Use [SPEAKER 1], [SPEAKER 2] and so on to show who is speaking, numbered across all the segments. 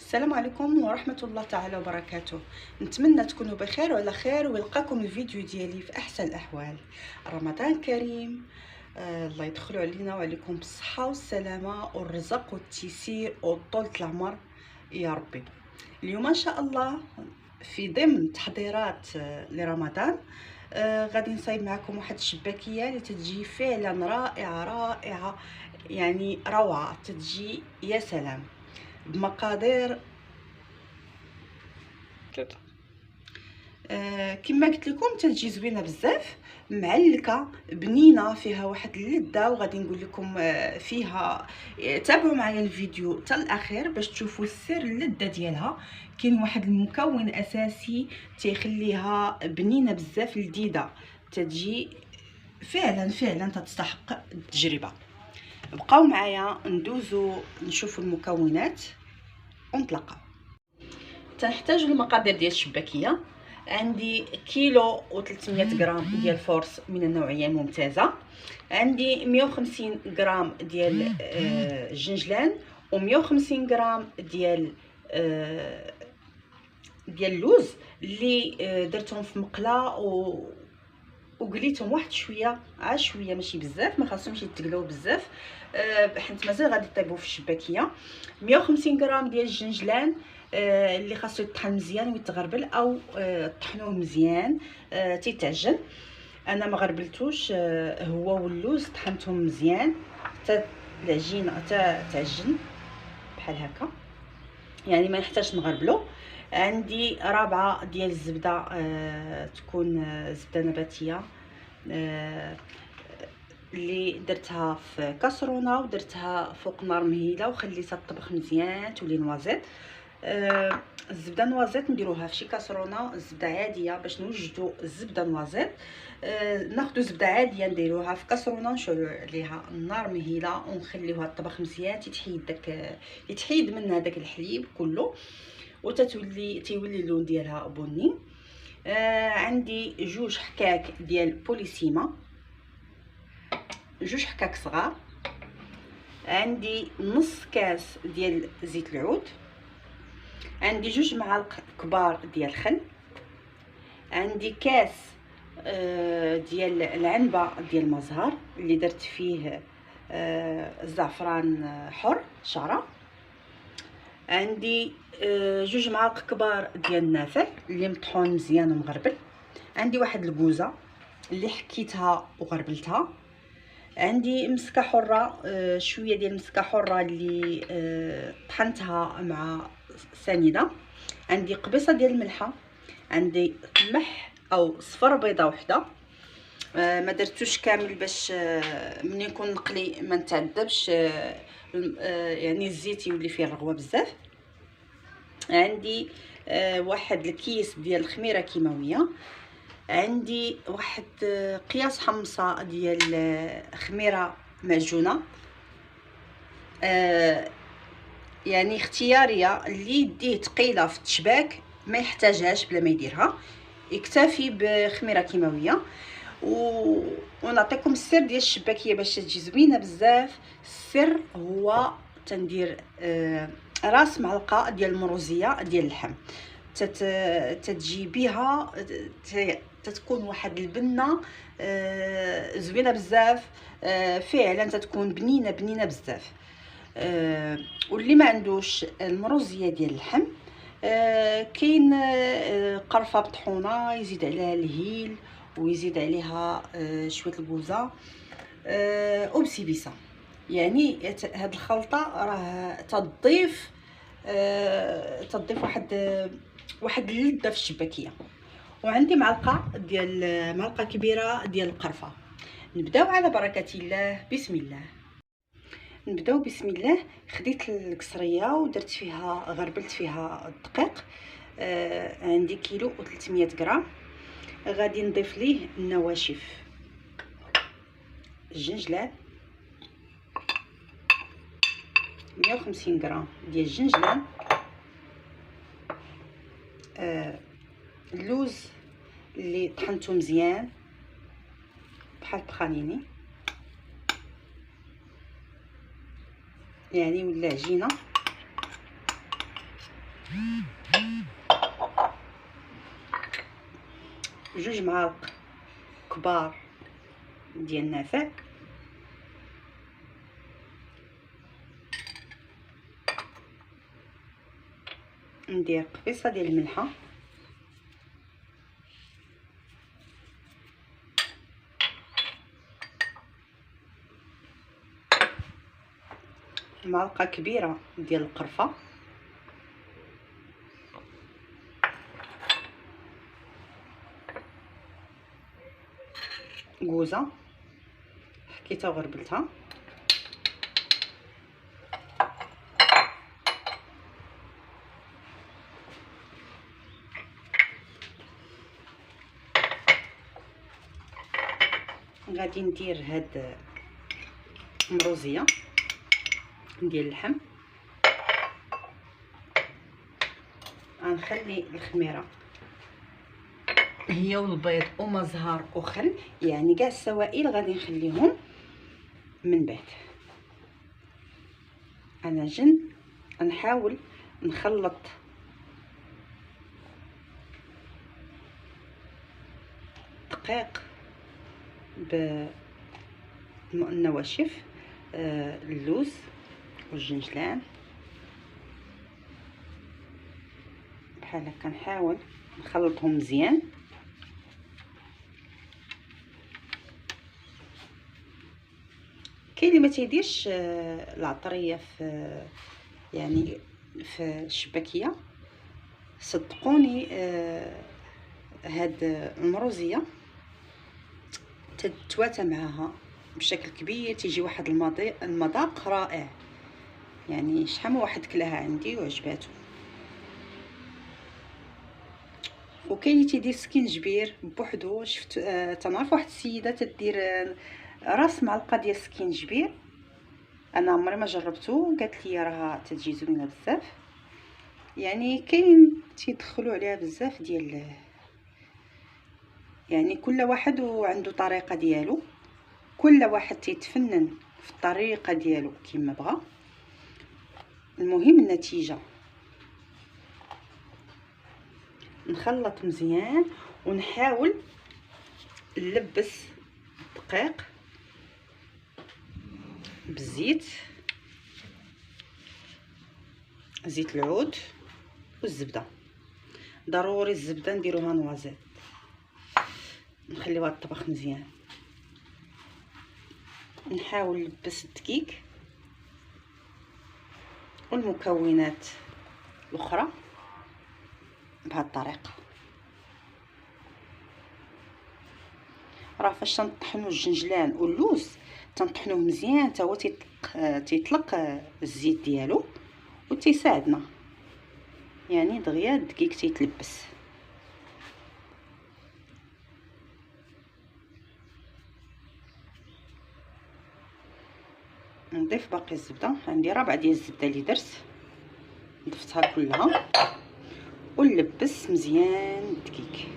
[SPEAKER 1] السلام عليكم ورحمة الله تعالى وبركاته. نتمنى تكونوا بخير وعلى خير ويلقاكم الفيديو ديالي في احسن الاحوال. رمضان كريم. الله يدخلوا علينا وعليكم بالصحة والسلامة والرزق والتيسير وطولة العمر يا ربي. اليوم ان شاء الله في ضمن تحضيرات لرمضان غادي نصايب معكم واحد الشباكيه اللي تتجي فعلا رائعه، يعني روعه، تتجي يا سلام بمقادير كما قلت لكم تتجي زوينه بزاف، معلكه بنينه، فيها واحد اللذه، وغادي نقول لكم فيها. تابعوا معايا الفيديو حتى الاخير باش تشوفوا السر اللذه ديالها. كاين واحد المكون اساسي تيخليها بنينه بزاف، لذيذه، تتجي فعلا تستحق التجربه. بقاو معايا ندوزو نشوفوا المكونات ونطلقوا. تنحتاج المقادير ديال الشباكيه. عندي كيلو و300 غرام ديال الفورس من النوعيه الممتازه، عندي 150 غرام ديال الجنجلان، و150 غرام ديال اللوز اللي درتهم في مقله وقليتهم واحد شويه، شويه ماشي بزاف، ما خاصهمش يتقلاو بزاف حيت مازال غادي يطيبوا في الشباكيه. 150 غرام ديال الجنجلان اللي خاصو يطحن مزيان ويتغربل، او طحنوه مزيان تيتعجن. انا ما غربلتوش، هو واللوز طحنتهم مزيان حتى العجينه حتى تعجن بحال هكا، يعني ما نحتاجش نغربلو. عندي رابعه ديال الزبده، تكون زبده نباتيه، اللي درتها في كاسرونه ودرتها فوق نار مهيله وخليتها تطبخ مزيان تولي نوازيط. الزبده نوازيط نديروها في شي كاسرونه، الزبده عاديه باش نوجدوا الزبده نوازيط. ناخذ زبده عاديه نديروها في كاسرونه، نشعلوا عليها النار مهيله ونخليوها تطبخ مزيان، يتحيد منها داك الحليب كله وتتولي اللون ديالها بني. عندي جوج حكاك ديال بوليسيما، جوج حكاك صغار. عندي نص كاس ديال زيت العود، عندي جوج معالق كبار ديال الخل، عندي كاس ديال العنبه ديال المزهر اللي درت فيه الزعفران حر شعره، عندي جوج معالق كبار ديال النافع اللي مطحون مزيان ومغربل، عندي واحد الكوزه اللي حكيتها وغربلتها، عندي مسكه حره، شويه ديال المسكه حره اللي طحنتها مع سنيده، عندي قبيصه ديال الملحه، عندي ملح او صفر بيضه وحده، ما درتوش كامل باش ملي نكون نقلي ما نتعذبش، يعني الزيت يولي فيه الرغوه بزاف. عندي واحد الكيس ديال الخميره كيماويه، عندي واحد قياس حمصه ديال خميره معجونه، يعني اختياريه، اللي يديه ثقيله في التشباك ما يحتاجهاش بلا ما يديرها، يكتفي بخميره كيماويه. ونعطيكم السر ديال الشباكيه باش تجي زوينه بزاف. السر هو تندير راس معلقه ديال المروزيه ديال اللحم، تتجي بها تتكون واحد البنه زوينه بزاف، فعلا تتكون بنينه بزاف. واللي ما عندوش المروزيه ديال اللحم، كاين قرفه بطحونه يزيد عليها الهيل ويزيد عليها شويه الكوزه وبسيبيسه، يعني هاد الخلطه راه تضيف واحد اللذه في الشباكيه. وعندي معلقه كبيره ديال القرفه. نبداو على بركه الله. بسم الله. نبداو بسم الله. خديت الكسريه ودرت فيها، غربلت فيها الدقيق. عندي كيلو و300 غرام. غادي نضيف ليه النواشف، الجنجلان 150 غرام ديال الجنجلان، اللوز اللي طحنته مزيان بحال بخانيني، يعني ولا عجينه. جوج معالق كبار ديال النافع، ندير قبيصه ديال الملحه، معلقه كبيره ديال القرفه، كوزه حكيتها وغربلتها، غادي ندير هاد مروزيه ديال اللحم، غنخلي الخميره هي والبيض وما زهر وخل، يعني كاع السوائل غادي نخليهم من بعد. انا جن نحاول نخلط دقيق بالنواشف، اللوز والجنجلان بحال هكا، نحاول نخلطهم مزيان. كاين اللي ما تيديرش العطريه في يعني في الشباكيه، صدقوني هاد المروزيه تتواتى معاها بشكل كبير، تيجي واحد المذاق رائع، يعني شحال من واحد كلاها عندي وعجباتو. وكاين اللي تيدير سكينجبير بوحدو، شفت تنعرف واحد السيده تدير راس معلقه ديال السكينجبير، انا عمري ما جربته، قالت لي راها تتجي زوينه بزاف. يعني كاين تيدخلوا عليها بزاف ديال، يعني كل واحد وعنده طريقه ديالو، كل واحد تيتفنن في الطريقه ديالو كما بغى، المهم النتيجه. نخلط مزيان ونحاول نلبس الدقيق بالزيت، زيت العود والزبده، ضروري الزبده نديروها نوازيت، نخليوها الطبخ مزيان. نحاول نلبس الدقيق والمكونات الاخرى بهذه الطريقه. راه فاش تنطحنوا الجنجلان واللوز تنطحنوه مزيان حتى هو تيطلق الزيت ديالو وتيساعدنا، يعني دغيا الدقيق تيتلبس. نضيف باقي الزبده، عندي ربعه ديال الزبده اللي درت، ضفتها كلها ونلبس مزيان الدقيق.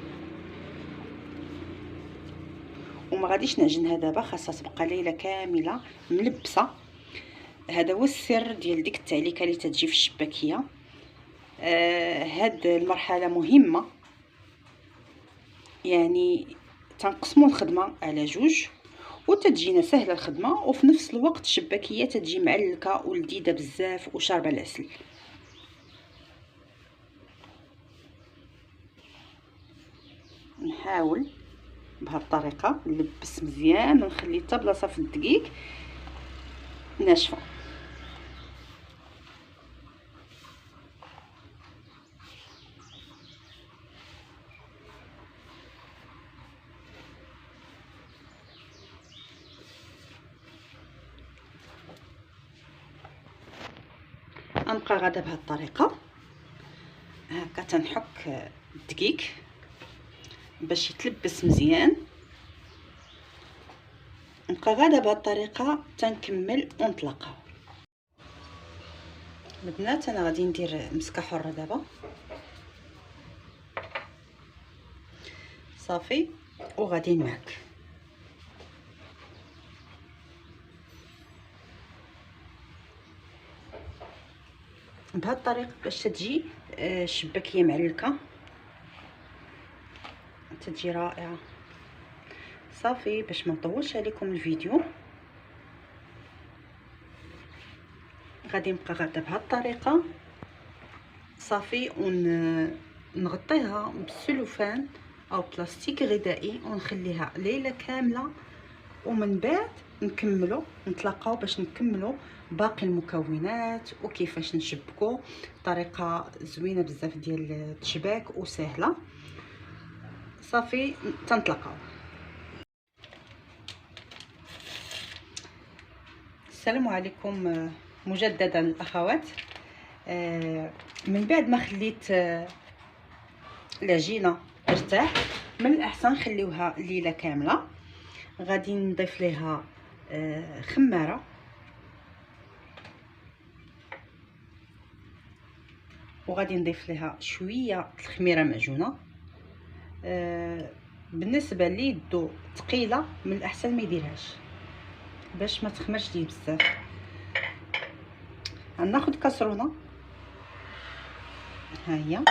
[SPEAKER 1] وما غاديش نعجنها دابا، خاصها تبقى ليله كامله ملبسه. هذا هو السر ديال ديك التعليكه اللي تتجي في الشباكيه. هاد المرحله مهمه، يعني تنقسموا الخدمه على جوج وتتجينا سهله الخدمه، وفي نفس الوقت الشباكيه تتجي معلكه ولذيذه بزاف وشاربه العسل. نحاول بهذه الطريقه نلبس مزيان ونخلي حتى بلاصه في الدقيق ناشفه. غنبقى غادا بهذه الطريقه هكا، تنحك الدقيق باش يتلبس مزيان. نبقى غادا بهذه الطريقه تنكمل ونطلقها. البنات انا غادي ندير مسكه حره دابا صافي، وغادي نمعك بهذه الطريقه باش تجي شباكيه معلكه تجي رائعه. صافي باش ما نطولش عليكم الفيديو، غادي نبقى غادا بهذه الطريقه. صافي ونغطيها بالسلوفان او بلاستيك غذائي ونخليها ليله كامله، ومن بعد نتلاقاو باش نكملوا باقي المكونات وكيفاش نشبكوا. طريقه زوينه بزاف ديال التشباك وسهله. صافي تنطلقاو. السلام عليكم مجددا الاخوات. من بعد ما خليت العجينه ترتاح، من الاحسن نخليوها ليله كامله. غادي نضيف ليها خماره، وغادي نضيف ليها شويه الخميره معجونه. بالنسبه لي يدو ثقيله من الاحسن ما يديرهاش باش ما تخمرش ليه بزاف. غناخد كاسرونه، ها هي،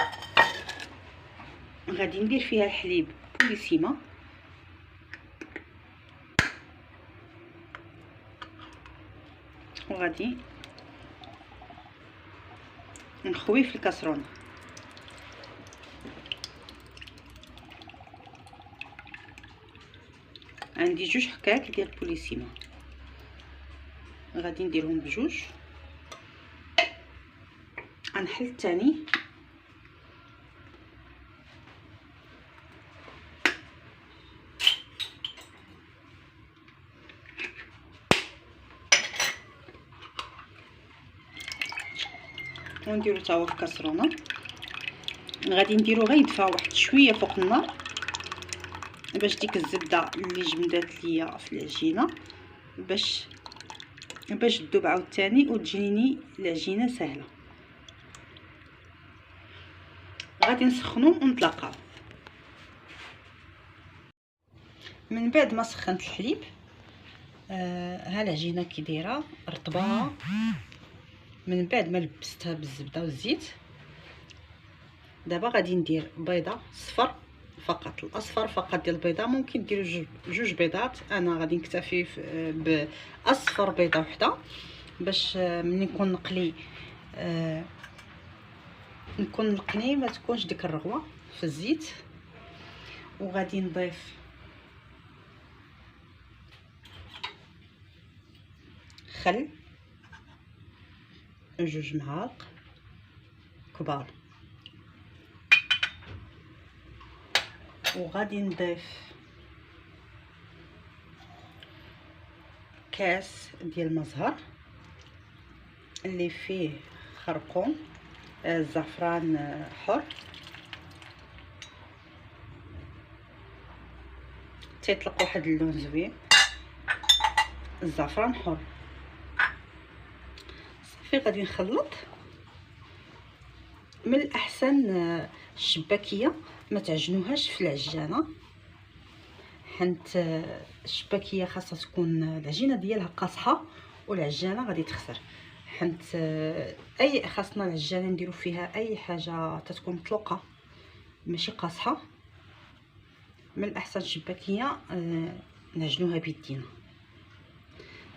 [SPEAKER 1] غادي ندير فيها الحليب بوليسيما، وغادي نخويه في الكاسرونه. عندي 2 حكاك ديال بوليسيما، غادي نديرهم بجوج. غنحل الثاني، ونديرو تا هو في الكاسرونه. غادي نديرو غير يدفى واحد شويه فوق النار باش ديك الزبده اللي جمدات ليا في العجينه باش تذوب عاوتاني وتجيني العجينه سهله. غادي نسخنو ونطلقاو. من بعد ما سخنت الحليب، ها العجينه كي دايره رطبه. من بعد ما لبستها بالزبده والزيت، دابا غادي ندير بيضه صفر فقط. الاصفر فقط ديال البيضه، ممكن ديروا 2 بيضات. انا غادي نكتفي باصفر بيضه وحده باش ملي نكون نقلي ما تكونش ديك الرغوه في الزيت. وغادي نضيف خل 2 معالق كبار، وغادي نضيف كاس ديال المزهر اللي فيه خرقوم الزعفران حر، تيطلق واحد اللون زوين. الزعفران حر. صافي غادي نخلط. من الاحسن الشباكيه ما تعجنوهاش في العجانه، حيت الشباكيه خاصها تكون العجينه ديالها قاصحه والعجانه غادي تخسر. حيت اي خاصنا العجانه نديرو فيها اي حاجه تتكون مطلوقه ماشي قاصحه. من الاحسن الشباكيه نعجنوها بيدينا.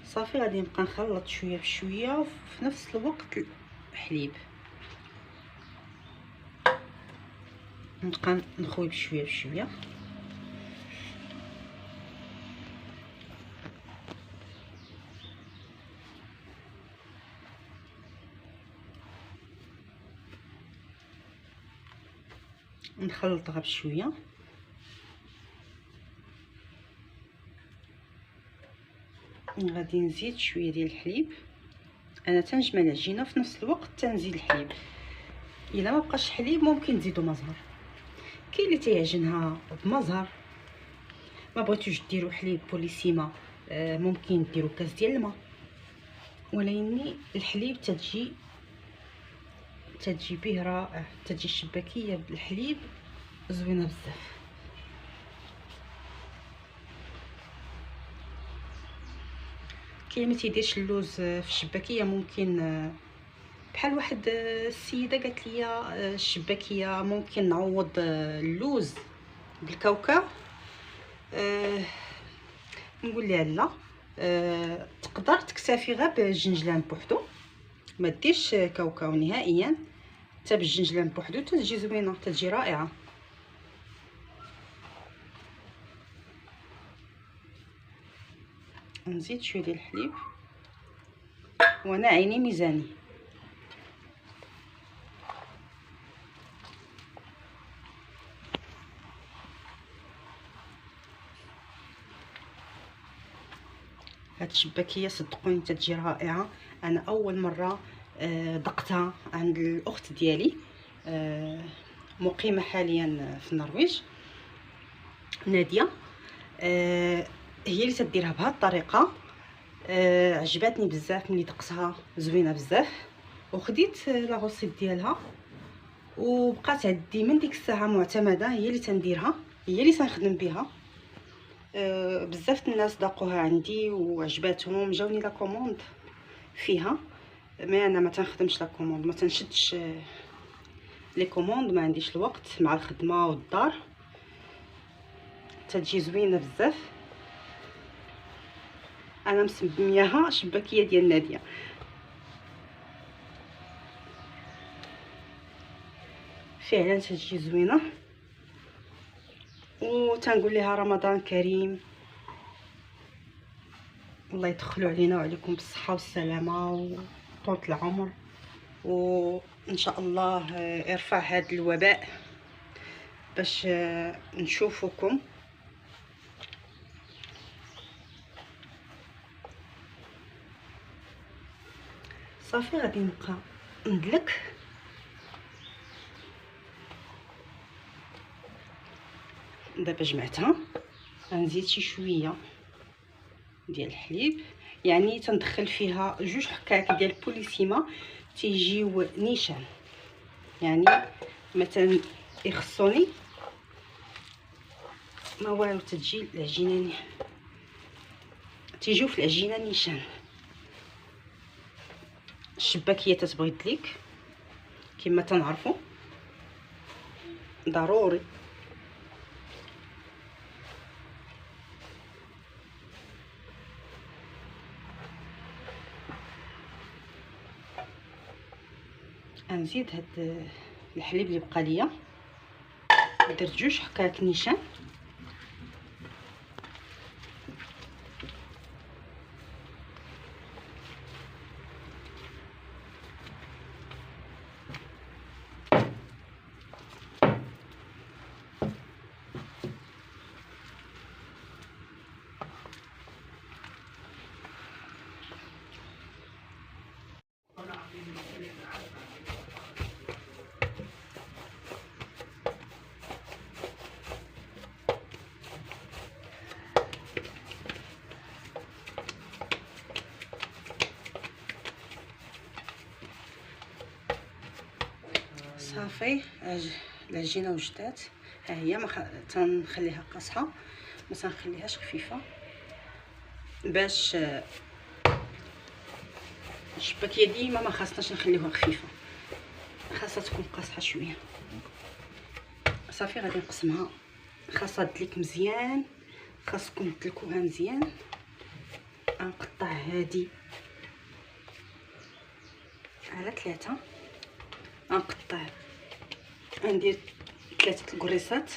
[SPEAKER 1] صافي غادي نبقى نخلط شويه بشويه وفي نفس الوقت الحليب نبقى نخوي بشويه بشويه. نخلطها بشويه. غادي نزيد شويه ديال الحليب. انا تنجمع العجينه في نفس الوقت تنزيد الحليب. الا ما بقاش حليب ممكن تزيدوا مزهر. كاين اللي تيعجنها بمزهر. ما بغيتوش ديروا حليب بوليسيما ممكن ديروا كاس ديال الماء، ولكن الحليب تتجي به رائع. تجي الشباكيه بالحليب زوينه بزاف. كاين ما تيديرش اللوز في الشباكيه، ممكن بحال واحد السيده قالت لي الشباكيه ممكن نعوض اللوز بالكاوكاو. نقول لها لا، تقدر تكتفي غير بالجنجلان بوحدو، ما ديرش كاوكاو نهائيا، حتى بالجنجلان بوحدو تتجي زوينه، تتجي رائعه. نزيد شويه ديال الحليب، وانا عيني ميزاني. هاد الشباكيه صدقوني تتجي رائعه. انا اول مره ذقتها عند الاخت ديالي، مقيمه حاليا في النرويج، ناديه. هي اللي تديرها بهذه الطريقه. عجبتني بزاف ملي دقتها، زوينه بزاف. وخديت لا غوسيت ديالها وبقات عندي من ديك الساعه معتمده، هي اللي تنديرها، هي اللي تنخدم بها. بزاف الناس ذاقوها عندي وعجباتهم، جاوني لا كوموند فيها. ما انا ما تنخدمش لا كوموند، ما تنشدش لي كوموند، ما عنديش الوقت مع الخدمه والدار. تتجي زوينه بزاف. انا مسمياها شباكيه ديال ناديه. فعلا تتجي زوينه، وتنقول لها رمضان كريم، الله يدخلوا علينا وعليكم بالصحه والسلامه وطول العمر، وان شاء الله يرفع هذا الوباء باش نشوفكم. صافي غادي نبقى ندلك. دابا جمعتها، غنزيد شي شويه ديال الحليب، يعني تندخل فيها 2 حكاك ديال بوليسيما تيجيو نيشان، يعني مثلا يخصوني ما والو، تتجي العجينه تيجيو في العجينه نيشان. الشباكيه تتبغي تدليك كما تنعرفوا، ضروري. غنزيد هاد الحليب اللي بقى ليا، درت 2 حكاك نيشان. صافي العجينه وجدات، ها هي. ما تنخليها قاصحه، ما تنخليهاش خفيفه، باش الشباكيه ديما ما خاصناش نخليوها خفيفه، خاصها تكون قاصحه شويه. صافي غادي نقسمها، خاصها تدلك مزيان، خاصكم تدلكوها مزيان. غنقطع هادي على 3، غنقطع، غندير 3 الكريسات.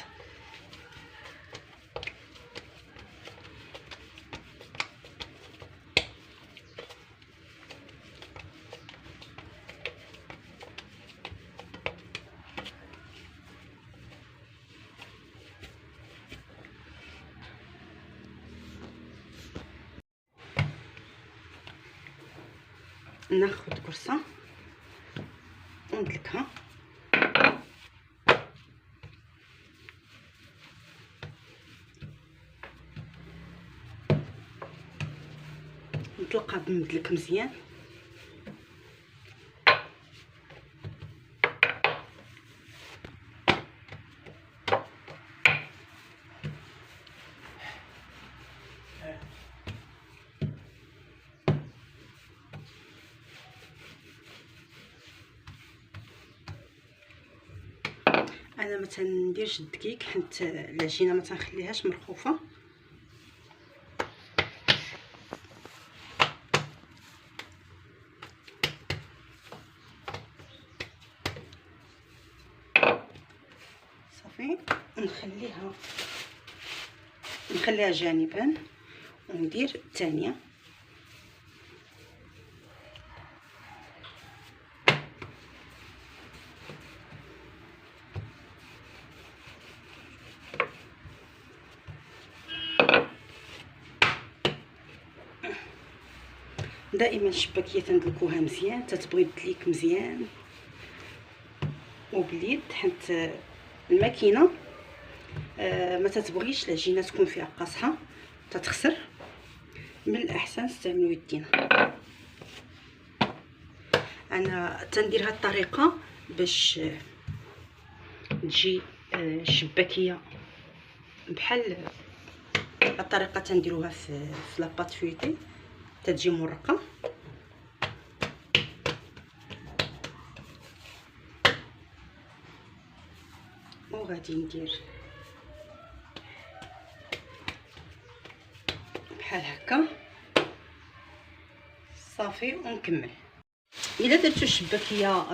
[SPEAKER 1] ناخد كرسه وندلكها، نطلقها بمدلك مزيان. انا ما تنديرش الدقيق حيت العجينه ما تنخليهاش مرخوفه. صافي نخليها جانبا وندير الثانيه. دائما الشباكيه تندلكوها مزيان، تتبغي تدليك مزيان وباليد، حيت الماكينه ما تتبغيش العجينه تكون فيها قاصحه تتخسر. من الاحسن تستعملوا يدينا. انا تندير هاد الطريقه باش تجي الشباكيه بحال الطريقه تنديروها في لاباط فويتي، تتجي مرقه. وغادي ندير بحال هكا صافي ونكمل. الا درتو الشباكيه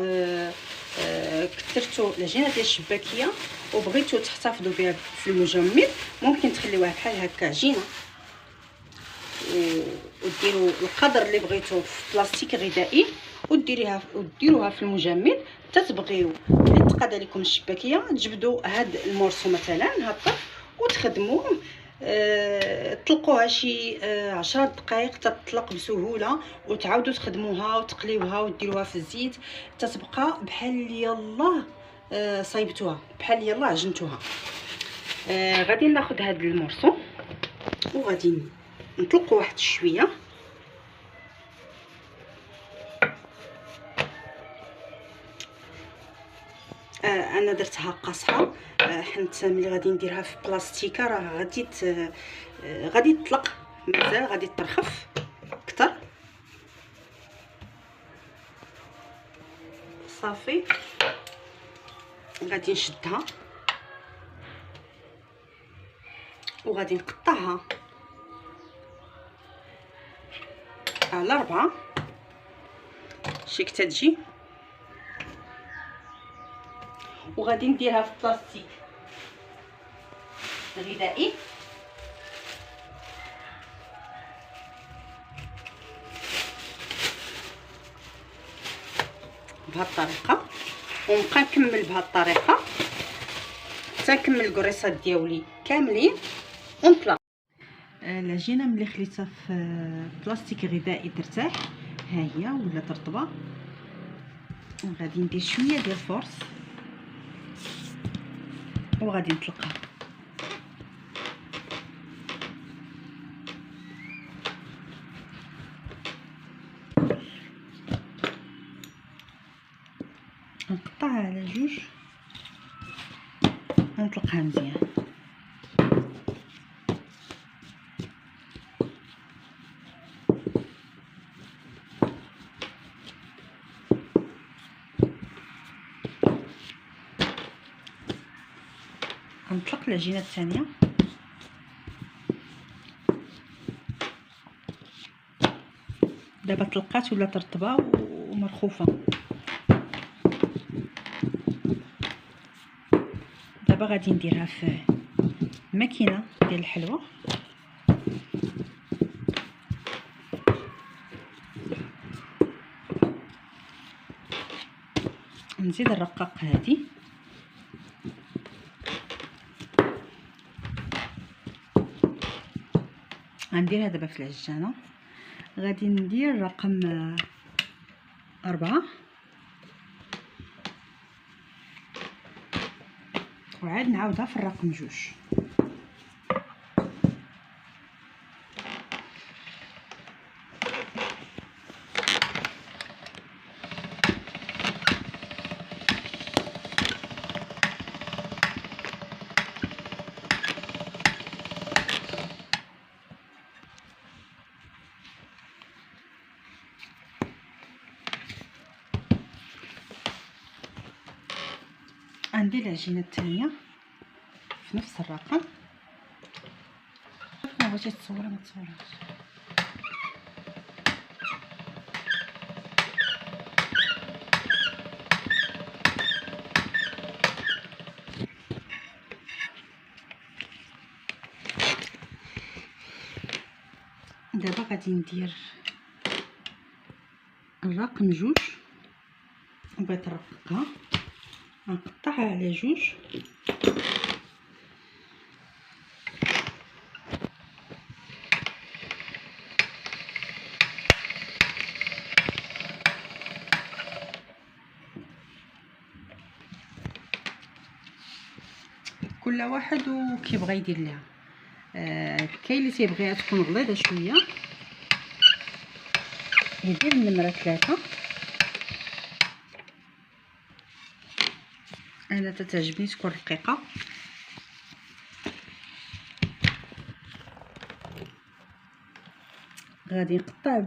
[SPEAKER 1] كثرتو العجينه ديال الشباكيه وبغيتو تحتفظوا بها في المجمد، ممكن تخليوها بحال هكا عجينه وديروا القدر اللي بغيتو في بلاستيك غذائي وديروها في المجمد. تتبغيو اللي تقاد عليكم الشباكيه تجبدوا هاد المورسو مثلا هاد الطرف وتخدموه، طلقوها شي 10 دقائق تطلق بسهوله، وتعاودوا تخدموها وتقليوها وديروها في الزيت تتبقى بحال يلاه صايبتوها، بحال يلاه عجنتوها. غادي ناخذ هاد المورسو وغادي نطلقوا واحد شويه. انا درتها قاصحه حيت ملي غادي نديرها في بلاستيكه راه غادي تطلق، مازال غادي ترخف اكثر. صافي غادي نشدها وغادي نقطعها على 4 شي كتجي، وغادي نديرها في بلاستيك غذائي بهذه الطريقه، ونبقى نكمل بهذه الطريقه حتى نكمل الكريصات ديالي كاملين ونطلع. العجينه ملي خليتها في بلاستيك غذائي ترتاح، ها هي ولات رطبه. وغادي ندير شويه ديال الفورس وغادي نطلقها. نقطعها على جوج ونطلقها مزيان. غنطلق العجينه الثانيه. دابا طلقات ولات رطبه ومرخوفه. دابا غادي نديرها في ماكينه ديال الحلوى. نزيد الرقاق هادي غنديرها دابا في العجانه. غادي ندير رقم 4 وعاد نعاودها في الرقم 2. ندير العجينه الثانيه في نفس الرقم. ما بغيتيش تصوري ما تصوريش. دابا غادي ندير الرقم 2 وبغيت نرققها، غنقطعها على 2 كل واحد وكيبغى يدير لها. كاين اللي تيبغيها تكون غليظه شويه يدير النمره 3. انا تتعجبني تكون رقيقه. غادي نقطع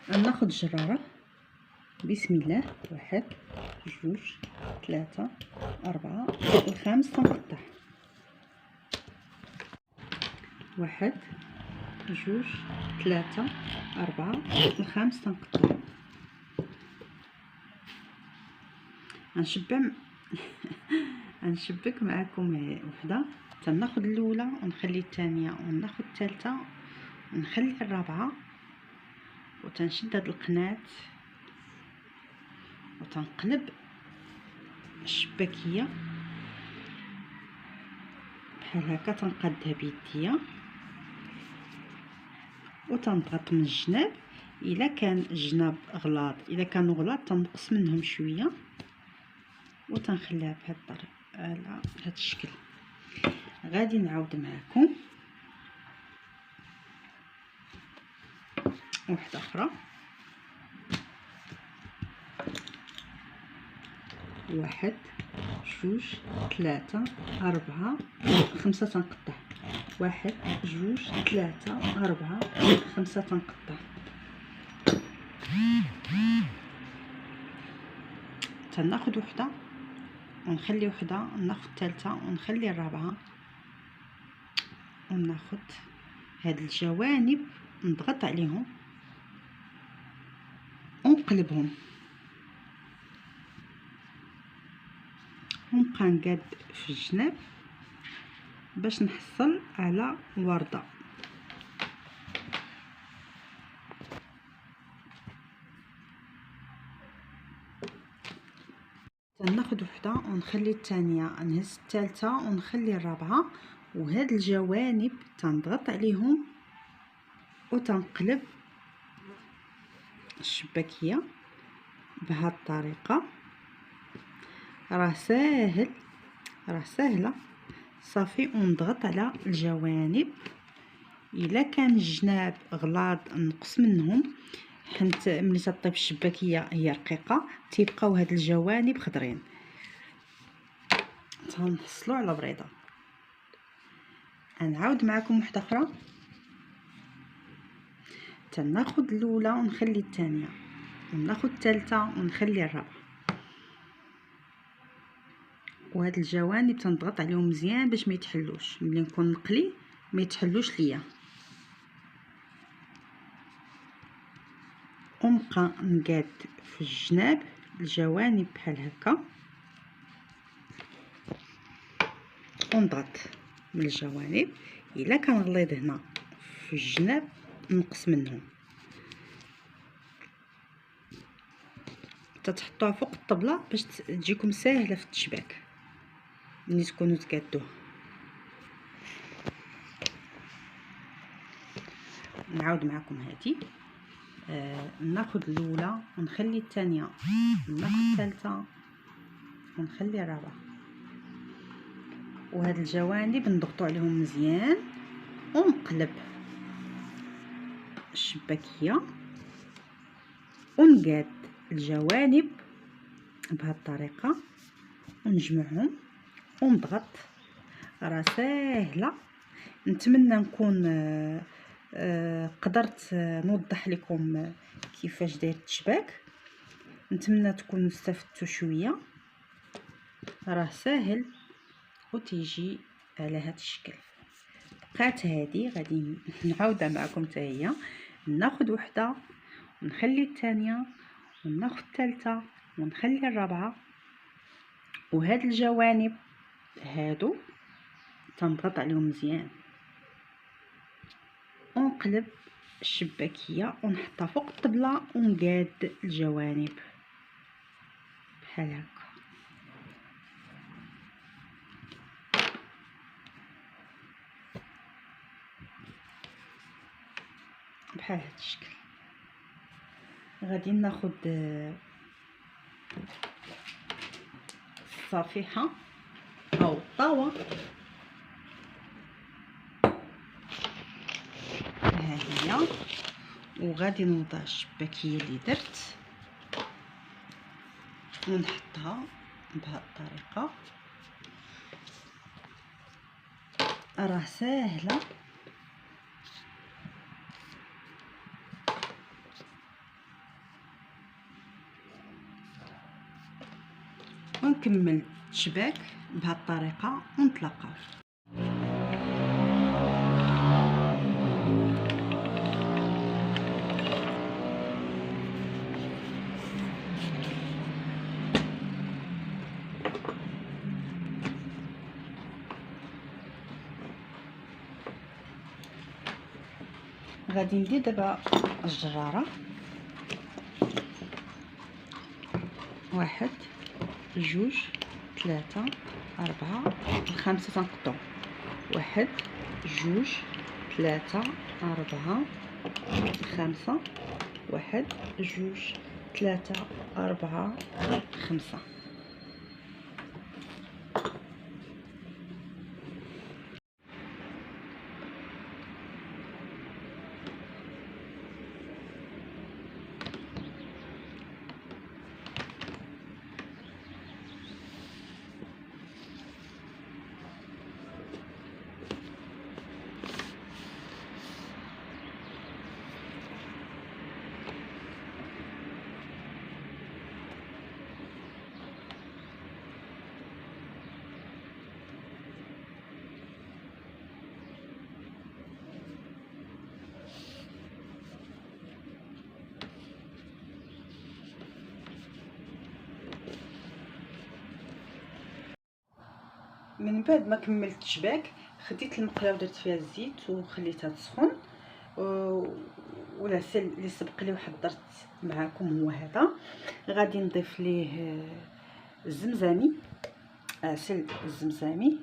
[SPEAKER 1] ناخذ جراره. بسم الله. 1 2 3 4 5 تنقطع. 1 2 3 4 5 تنقطع. غنشبك معكم وحده. تناخذ الاولى ونخلي الثانيه وناخذ الثالثه ونخلي الرابعه وتنشد هاد القنات وتنقلب الشباكيه بحال هكا. تنقادها بيديا وتنضغط من الجناب. الا كان الجناب غلاظ، الا كانوا غلاظ تنقص منهم شويه وتنخليها بهذه الطريقه على هذا الشكل. غادي نعاود معكم واحده اخرى. 1 2 3 4 5 تنقطع. 1 2 3 4 5 تنقطع. تناخذ وحده ونخلي وحده، ناخذ الثالثه ونخلي الرابعه وناخذ هاد الجوانب نضغط عليهم ونقلبهم ونبقى نقاد في الجناب باش نحصل على ورده. ناخذ وحده ونخلي الثانيه، نهز الثالثه ونخلي الرابعه، وهاد الجوانب تنضغط عليهم وتنقلب الشباكيه بهذه الطريقه. راه ساهل، راه سهله صافي. ونضغط على الجوانب. الا كان الجناب غلاظ نقص منهم، حيت ملي تطيب الشباكيه هي رقيقه تيبقاو هاد الجوانب خضرين. تنحصلوا على بريضه. نعاود معكم وحده اخرى. تناخذ الاولى ونخلي الثانيه وناخذ الثالثه ونخلي الرابعه، وهاد الجوانب تنضغط عليهم مزيان باش ما يتحلوش. ملي نكون نقلي ما يتحلوش ليا. ونبقى نقاد في الجناب الجوانب بحال هكا ونضغط من الجوانب. الا كان غليظ هنا في الجناب نقص منهم. تتحطوها فوق الطبله باش تجيكم ساهله في التشباك ملي تكونوا تقادوها. نعاود معكم هذه. ناخذ الاولى ونخلي الثانيه وناخذ الثالثه ونخلي الرابعه، وهاد الجوانب نضغطوا عليهم مزيان ونقلب الشباكيه ونقاد الجوانب بهذه الطريقه ونجمعهم ونضغط. راه ساهله. نتمنى نكون قدرت نوضح لكم كيفاش داير التشباك. نتمنى تكونوا استفدتوا شويه. راه ساهل وتيجي على هذا الشكل. بقات هذه غادي نعاودها معكم حتى هي. ناخذ وحده ونخلي الثانيه وناخذ الثالثه ونخلي الرابعه، وهاد الجوانب هادو تنضغط عليهم مزيان ونقلب الشباكيه ونحطها فوق الطبله ونقاد الجوانب بحال هكا بحال هذا الشكل. غادي ناخذ الصفيحه او الطاوه، ها هي، وغادي نوضع الشباكيه اللي درت ونحطها بهذه الطريقه. راه ساهله ونكمل الشباك بهذه الطريقه ونتلاقاو. غادي ندير دابا الجراره، 1 2 3 4 5 تنقطعو، 1 2 3 4 5 1 2 3 4 5. من بعد ما كملت الشباك خديت المقله ودرت فيها الزيت وخليتها تسخن، والعسل اللي سبق لي وحضرت معكم هو هذا. غادي نضيف ليه الزمزمي، عسل الزمزمي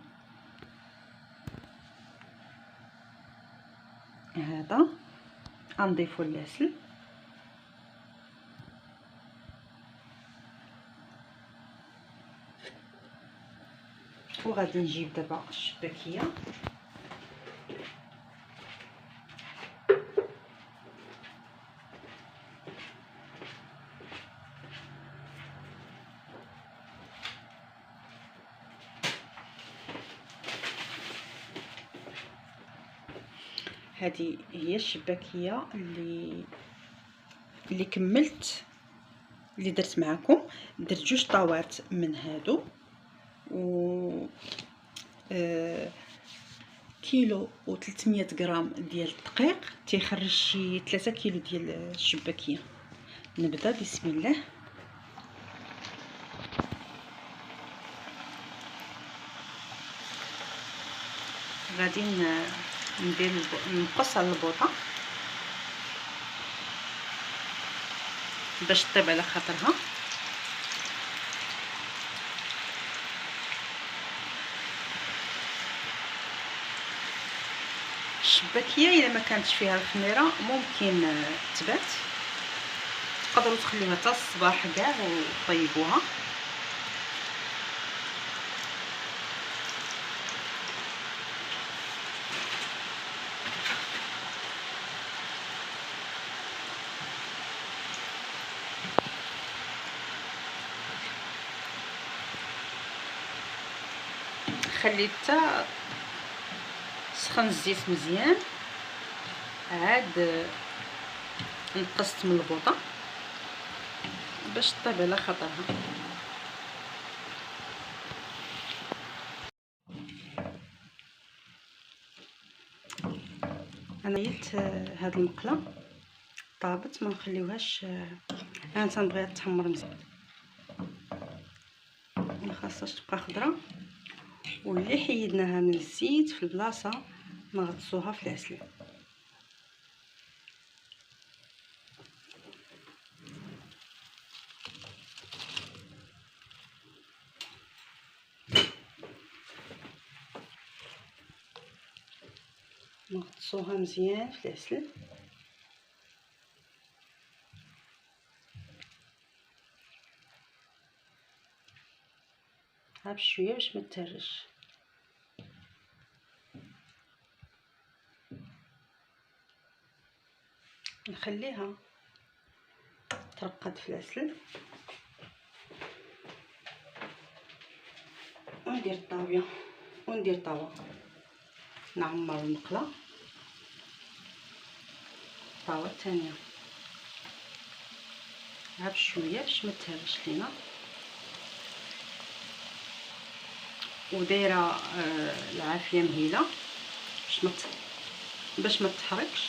[SPEAKER 1] هذا، غنضيفو العسل وغادي نجيب دابا الشباكيه هذه هي الشباكيه اللي كملت، اللي درت معكم. درت 2 طاوات من هادو و كيلو و 300 غرام ديال الدقيق تيخرج شي 3 كيلو ديال الشباكيه. نبدا بسم الله. غادي ندير نقص على البوطه باش طيب على خاطرها. الشباكيه الا ما كانتش فيها الخميره ممكن تبات، تقدروا تخليوها حتى الصباح كاع وطيبوها. خليت حتى سخن الزيت مزيان عاد نقصت من البوطه باش طيب على خاطرها. انا يلت هاد المقله طابت، ما نخليوهاش. انا تنبغيها تحمر مزيان، ما خاصهاش تبقى خضره. واللي حيدناها من الزيت في البلاصه نغطسوها في العسل. نغطسوها مزيان في العسل. ها بشويه باش ما تهرش. نخليها ترقد في العسل وندير الطاويه وندير طاوه نعمر المقله. الطاوه الثانيه ها بشويه باش ما تهرش لينا. ودايره العافيه مهيله باش ما تحرقش.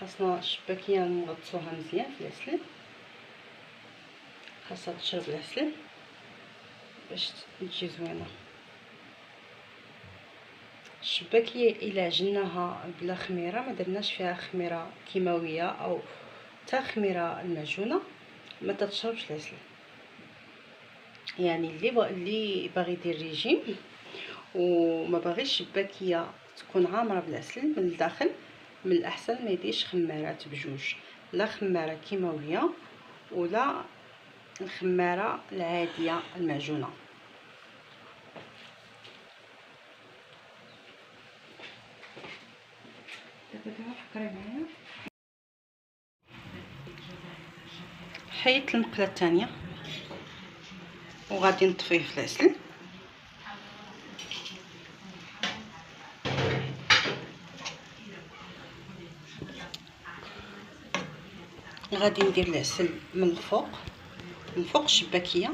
[SPEAKER 1] خاصنا الشباكيه نغطسوها مزيان في العسل. خاصها تشرب العسل باش تجي زوينه. الشباكيه الا عجناها بلا خميره، ما درناش فيها خميره كيماويه او حتى خميره المعجونه، ما تتشربش العسل. يعني اللي باغي يدير ريجيم وما باغيش الشباكيه تكون عامره بالعسل من الداخل، من الاحسن ما يديرش خمارات بجوج، لا خماره كيماويه ولا الخماره العاديه المعجونه. حيت المقله الثانيه وغادي نطفيه في العسل. غادي ندير العسل من الفوق الشباكيه.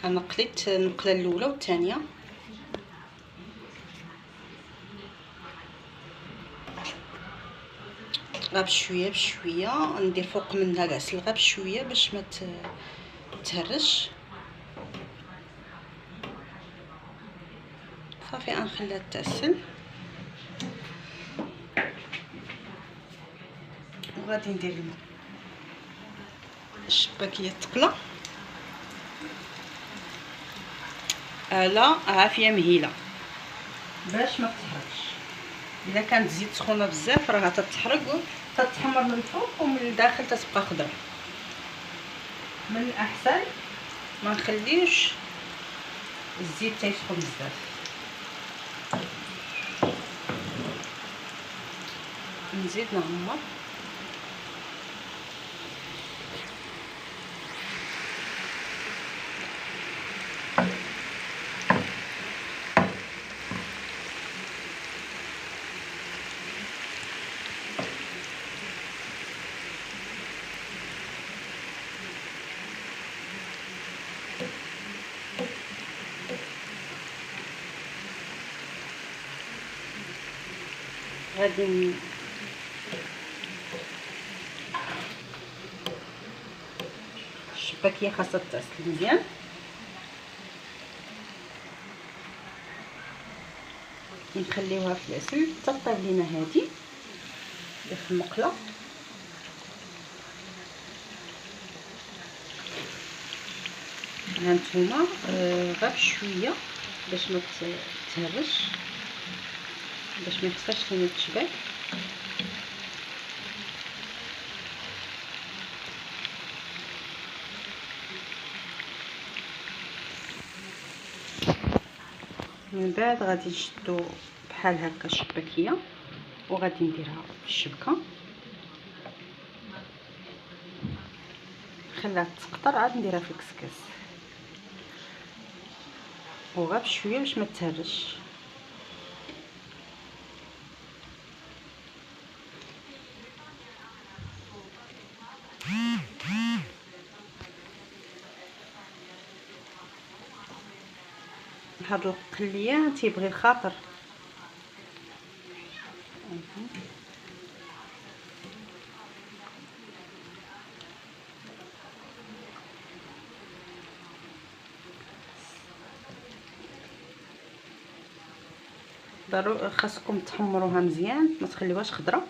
[SPEAKER 1] انا قليت المقله الاولى والثانيه. غير بشويه بشويه ندير فوق منها العسل، غير بشويه باش ما تهرش. صافي غنخليها تتعسل وغادي ندير الشباكيه تقلى على عافيه مهيله باش ما تحرقش. اذا كانت الزيت سخونه بزاف راها تتحرق وتتحمر من الفوق ومن الداخل تتبقى خضره. من الاحسن ما نخليوش الزيت تيسخن بزاف. نزيد نعمر. غادي الشباكيه خاصها تتعسل مزيان. نخليوها في العسل حتى طيب لينا هادي في المقله. هانتوما غير بشويه باش ما تهرش، باش ما يخسرش لينا الشباك. من بعد غادي نشدو بحال هكا شباكيه وغادي نديرها في الشبكه، خليها تقطر عاد نديرها في الكسكاس وغير بشويه باش ما تهرش. هاد القليه تيبغي الخاطر. ضروري خاصكم تحمروها مزيان، ما تخليوهاش خضره.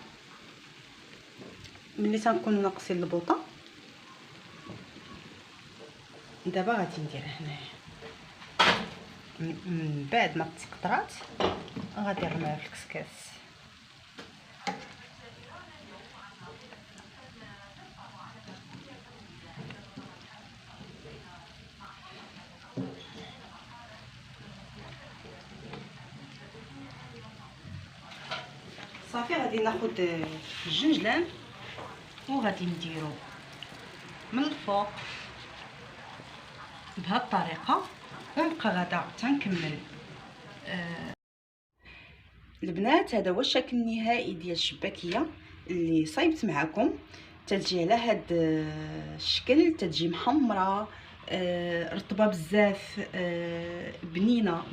[SPEAKER 1] ملي تنكون ناقصين البوطه دابا غادي ندير هنايا من بعد ما تقطرات غادي نرميها في الكسكاس. صافي غادي ناخذ الجنجلان وغادي نديرو من الفوق بهذه الطريقه، ونبقى غدا تنكمل. البنات هذا هو الشكل النهائي ديال الشباكيه اللي صايبت معكم. تتجي على هذا الشكل، تتجي محمره رطبه بزاف، بنينه،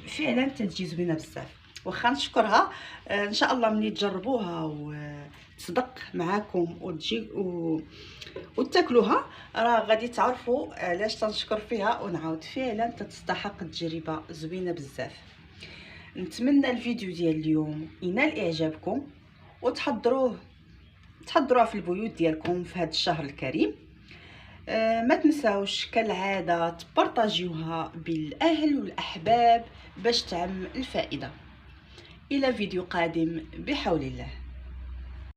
[SPEAKER 1] فعلا تتجي زوينه بزاف. واخا نشكرها ان شاء الله ملي تجربوها وتصدق معاكم وتجي وتاكلوها راه غادي تعرفوا علاش تنشكر فيها ونعاود. فعلا تستحق تجربه زوينه بزاف. نتمنى الفيديو ديال اليوم ينال اعجابكم وتحضروها في البيوت ديالكم في هذا الشهر الكريم. ما تنساوش كالعاده تبارطاجيوها بالاهل والاحباب باش تعم الفائده. الى فيديو قادم بحول الله.